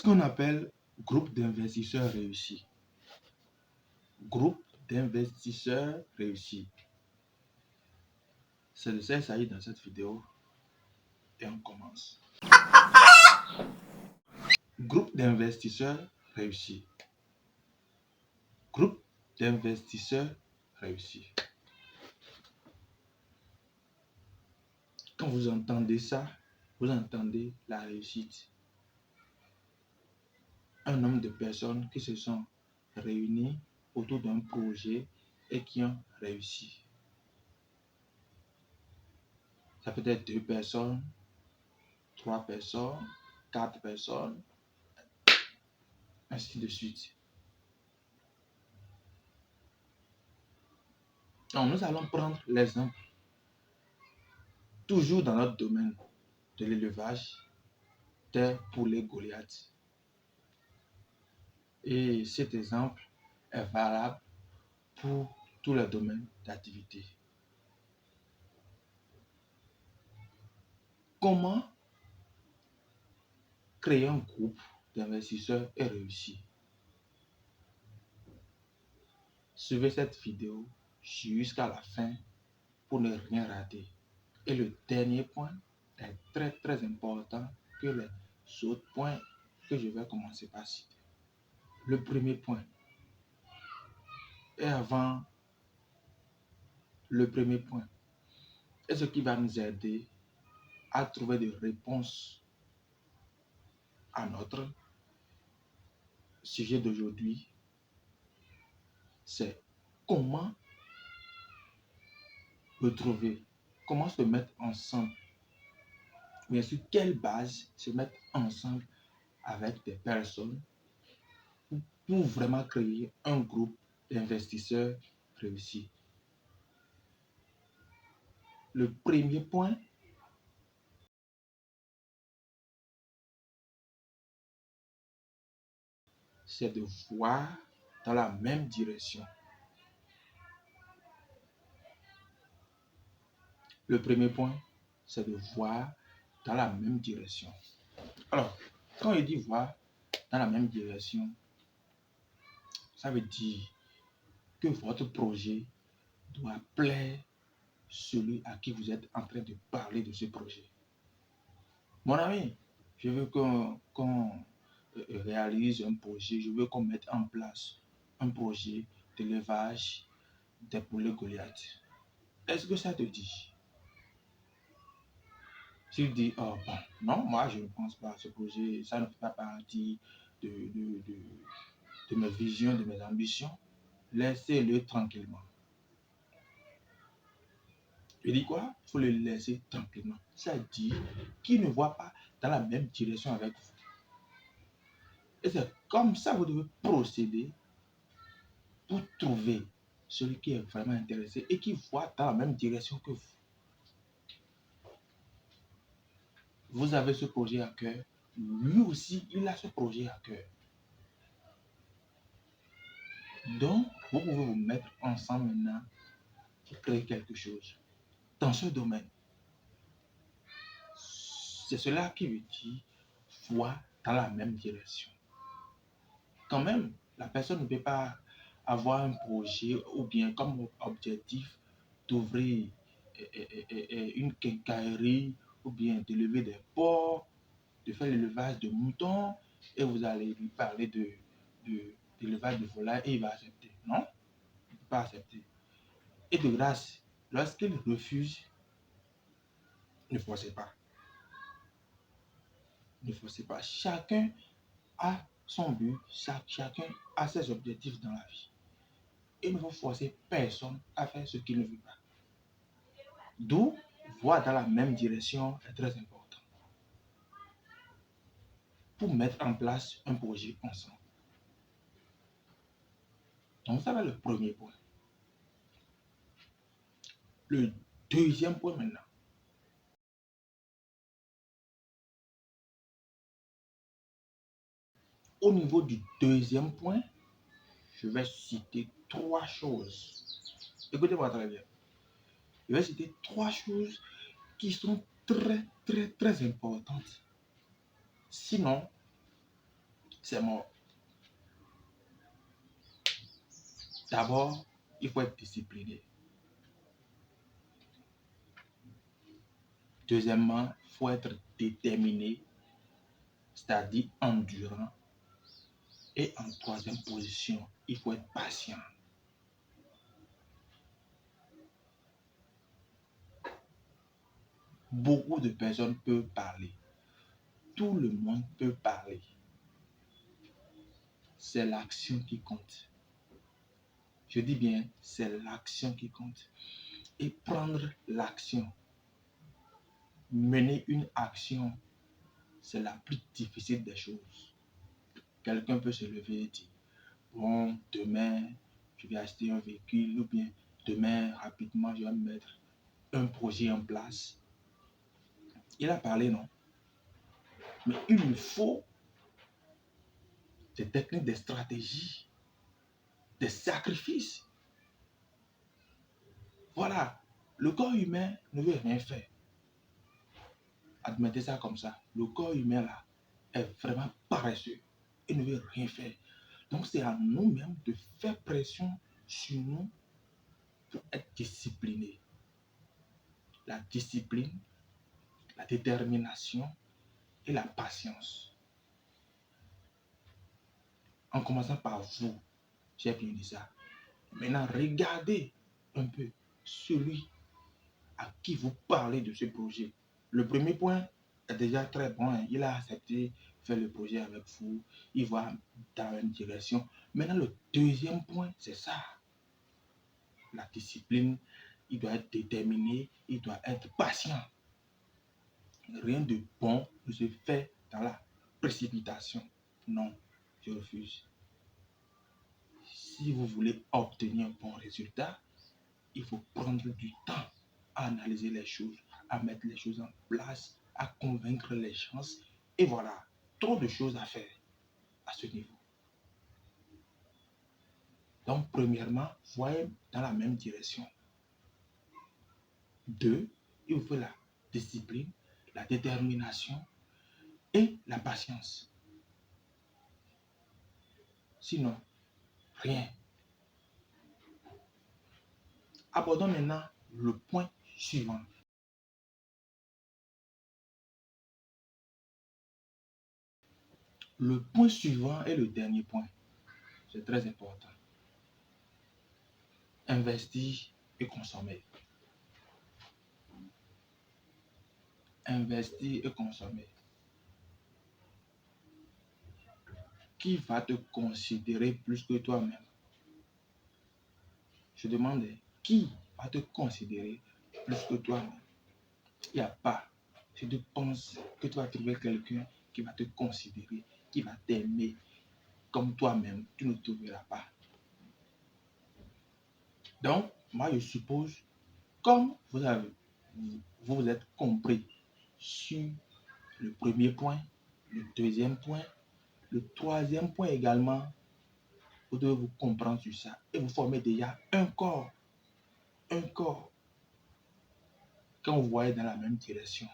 qu'on appelle groupe d'investisseurs réussis. Groupe d'investisseurs réussis. C'est de ça qu'il s'agit dans cette vidéo. Et on commence. Groupe d'investisseurs réussis. Groupe d'investisseurs réussis. Quand vous entendez ça, vous entendez la réussite. Un nombre de personnes qui se sont réunies autour d'un projet et qui ont réussi. Ça peut être 2 personnes, 3 personnes, 4 personnes, ainsi de suite. Donc, nous allons prendre l'exemple, toujours dans notre domaine de l'élevage, des poulets Goliath. Et cet exemple est valable pour tous les domaines d'activité. Comment créer un groupe d'investisseurs et réussir? Suivez cette vidéo jusqu'à la fin pour ne rien rater. Et le dernier point est très important que les autres points que je vais commencer par citer. Le premier point. Et avant le premier point, est ce qui va nous aider à trouver des réponses à notre sujet d'aujourd'hui, c'est comment retrouver, comment se mettre ensemble, mais sur quelle base se mettre ensemble avec des personnes pour vraiment créer un groupe d'investisseurs réussis. Le premier point, c'est de voir dans la même direction. Le premier point, c'est de voir dans la même direction. Alors, quand il dit voir dans la même direction, ça veut dire que votre projet doit plaire celui à qui vous êtes en train de parler de ce projet. Mon ami, je veux qu'on réalise un projet, je veux qu'on mette en place un projet d'élevage des poulets Goliath. Est-ce que ça te dit? Si tu dis, oh bon, non, moi je ne pense pas à ce projet, ça ne fait pas partie de mes visions, de mes ambitions, laissez-le tranquillement. Je dis quoi? Il faut le laisser tranquillement. Ça dit qu'il ne voit pas dans la même direction avec vous. Et c'est comme ça que vous devez procéder pour trouver celui qui est vraiment intéressé et qui voit dans la même direction que vous. Vous avez ce projet à cœur, lui aussi, il a ce projet à cœur. Donc, vous pouvez vous mettre ensemble maintenant pour créer quelque chose dans ce domaine. C'est cela qui veut dire voir dans la même direction. Quand même, la personne ne peut pas avoir un projet ou bien comme objectif d'ouvrir une quincaillerie ou bien d'élever des porcs, de faire l'élevage de moutons et vous allez lui parler d'élevage de volailles et il va accepter. Non, il ne peut pas accepter. Et de grâce, lorsqu'il refuse, ne forcez pas. Ne forcez pas. Chacun a son but, chacun a ses objectifs dans la vie. Il ne faut forcer personne à faire ce qu'il ne veut pas. D'où voir dans la même direction est très important pour mettre en place un projet ensemble. Donc ça va le premier point. Le deuxième point maintenant. Au niveau du deuxième point, je vais citer 3 choses. Écoutez-moi très bien. Je vais citer 3 choses qui sont très importantes. Sinon, c'est mort. D'abord, il faut être discipliné. Deuxièmement, il faut être déterminé, c'est-à-dire endurant. Et en troisième position, il faut être patient. Beaucoup de personnes peuvent parler. Tout le monde peut parler. C'est l'action qui compte. Je dis bien, c'est l'action qui compte. Et prendre l'action, mener une action, c'est la plus difficile des choses. Quelqu'un peut se lever et dire, bon, demain, je vais acheter un véhicule, ou bien demain, rapidement, je vais mettre un projet en place. Il a parlé, non? Mais il lui faut des techniques, des stratégies, des sacrifices. Voilà, le corps humain ne veut rien faire. Admettez ça comme ça. Le corps humain là est vraiment paresseux et ne veut rien faire. Donc c'est à nous-mêmes de faire pression sur nous pour être disciplinés. La discipline, la détermination et la patience. En commençant par vous, j'ai bien dit ça. Maintenant, regardez un peu celui à qui vous parlez de ce projet. Le premier point est déjà très bon. Hein. Il a accepté faire le projet avec vous. Il va dans une direction. Maintenant, le deuxième point, c'est ça. La discipline, il doit être déterminé, il doit être patient. Rien de bon ne se fait dans la précipitation. Non, je refuse. Si vous voulez obtenir un bon résultat, il faut prendre du temps à analyser les choses, à mettre les choses en place, à convaincre les gens. Et voilà, trop de choses à faire à ce niveau. Donc, premièrement, voyez dans la même direction. Deux, il vous faut la discipline, la détermination et la patience. Sinon, rien. Abordons maintenant le point suivant. Le point suivant est le dernier point. C'est très important. Investir et consommer. Investir et consommer. Qui va te considérer plus que toi-même? Je demande, qui va te considérer plus que toi-même? Il n'y a pas. Si tu penses que tu vas trouver quelqu'un qui va te considérer, qui va t'aimer comme toi-même, tu ne trouveras pas. Donc, moi, je suppose, comme vous êtes compris sur le premier point, le deuxième point, le troisième point également, vous devez vous comprendre sur ça et vous formez déjà un corps. Un corps. Quand vous voyez dans la même direction,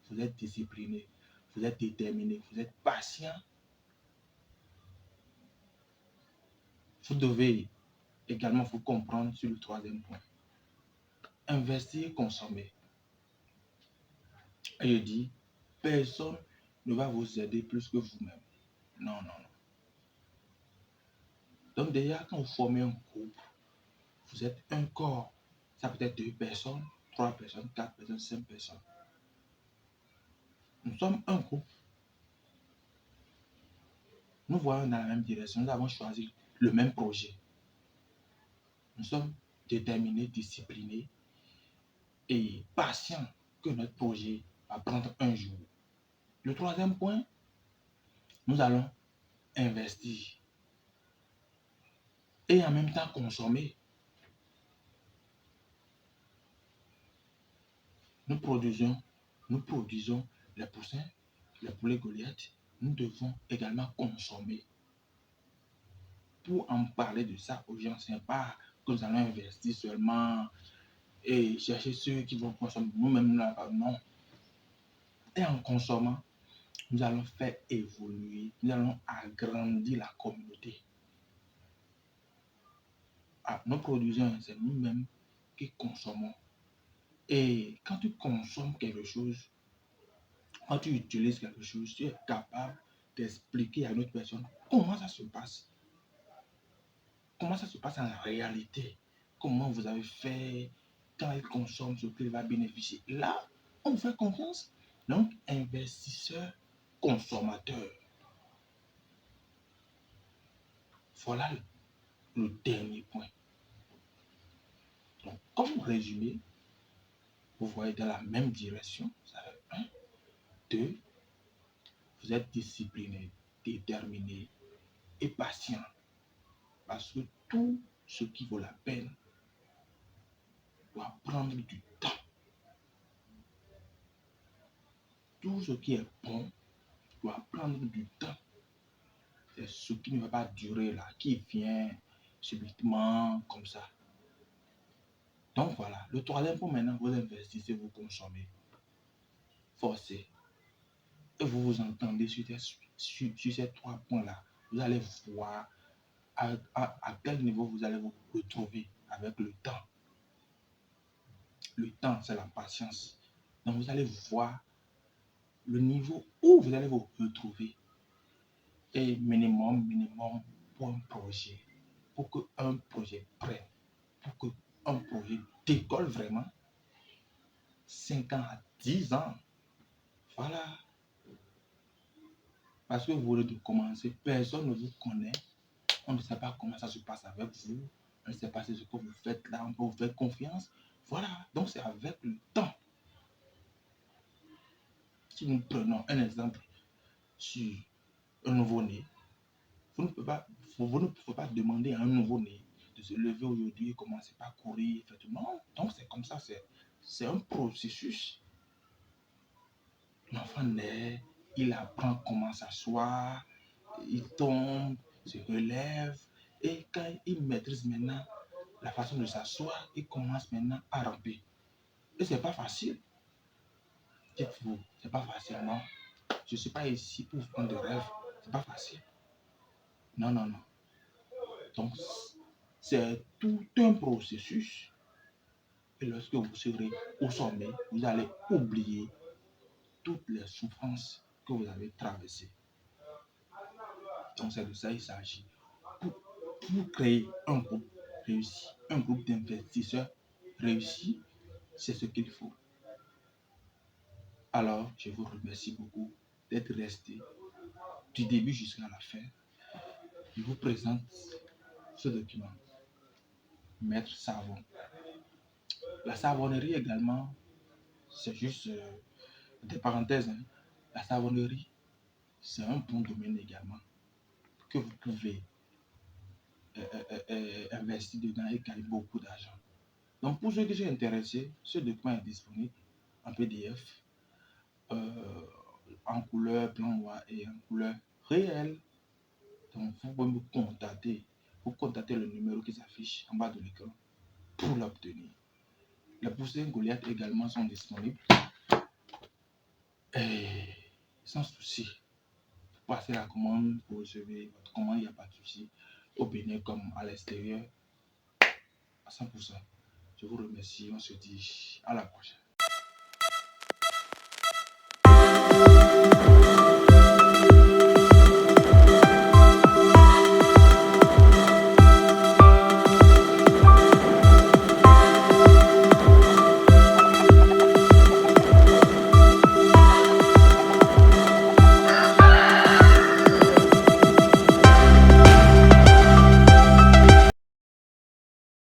vous êtes discipliné, vous êtes déterminé, vous êtes patient. Vous devez également vous comprendre sur le troisième point. Investir, consommer. Et je dis, personne ne va vous aider plus que vous-même. Non, non, non. Donc déjà, quand vous formez un groupe, vous êtes un corps. Ça peut être 2 personnes, 3 personnes, 4 personnes, 5 personnes. Nous sommes un groupe. Nous voyons dans la même direction. Nous avons choisi le même projet. Nous sommes déterminés, disciplinés et patients que notre projet va prendre un jour. Le troisième point, nous allons investir et en même temps consommer. Nous produisons les poussins, les poulets Goliath. Nous devons également consommer. Pour en parler de ça aux gens, ce n'est pas que nous allons investir seulement et chercher ceux qui vont consommer. Nous-mêmes, non. Et en consommant, nous allons faire évoluer, nous allons agrandir la communauté. Nous produisons, c'est nous-mêmes qui consommons. Et quand tu consommes quelque chose, quand tu utilises quelque chose, tu es capable d'expliquer à une autre personne comment ça se passe. Comment ça se passe en réalité. Comment vous avez fait quand il consomme ce qu'il va bénéficier. Là, on vous fait confiance. Donc, investisseur, consommateur. Voilà le dernier point. Donc, comme résumé, vous voyez dans la même direction. Vous avez 1, 2, vous êtes discipliné, déterminé et patient. Parce que tout ce qui vaut la peine doit prendre du temps. Tout ce qui est bon doit prendre du temps. C'est ce qui ne va pas durer là, qui vient subitement comme ça. Donc voilà, le troisième point maintenant, vous investissez, vous consommez. Forcez. Et vous vous entendez sur ces 3 points-là. Vous allez voir à quel niveau vous allez vous retrouver avec le temps. Le temps, c'est la patience. Donc vous allez voir le niveau où vous allez vous retrouver. Et minimum pour un projet. Pour qu'un projet prenne. Pour qu'un projet décolle vraiment. 5 ans à 10 ans. Voilà. Parce que vous voulez de commencer, personne ne vous connaît. On ne sait pas comment ça se passe avec vous. On ne sait pas ce que vous faites là. On peut vous faire confiance. Voilà. Donc c'est avec le temps. Si nous prenons un exemple sur un nouveau-né, vous ne pouvez pas demander à un nouveau-né de se lever aujourd'hui et commencer par courir. Non. Donc c'est comme ça. C'est un processus. L'enfant naît, il apprend comment s'asseoir, il tombe, se relève, et quand il maîtrise maintenant la façon de s'asseoir, il commence maintenant à ramper. Et c'est pas facile. Dites-vous, c'est pas facile, non. Je ne suis pas ici pour vous prendre de rêve. C'est pas facile. Non, non, non. Donc, c'est tout un processus. Et lorsque vous serez au sommet, vous allez oublier toutes les souffrances que vous avez traversées. Donc, c'est de ça qu'il s'agit. Pour créer un groupe réussi, un groupe d'investisseurs réussis, c'est ce qu'il faut. Alors, je vous remercie beaucoup d'être resté du début jusqu'à la fin. Je vous présente ce document. Maître Savon. La savonnerie également, c'est juste des parenthèses. La savonnerie, c'est un bon domaine également que vous pouvez investir dedans et gagner beaucoup d'argent. Donc, pour ceux qui sont intéressés, ce document est disponible en PDF, en couleur blanc noir et en couleur réelle. Donc, vous pouvez me contacter. Vous contactez le numéro qui s'affiche en bas de l'écran pour l'obtenir. Les poussins Goliath également sont disponibles. Et sans souci, vous passez la commande, vous recevez votre commande, il n'y a pas de souci. Au Bénin comme à l'extérieur, à 100%. Je vous remercie. On se dit à la prochaine.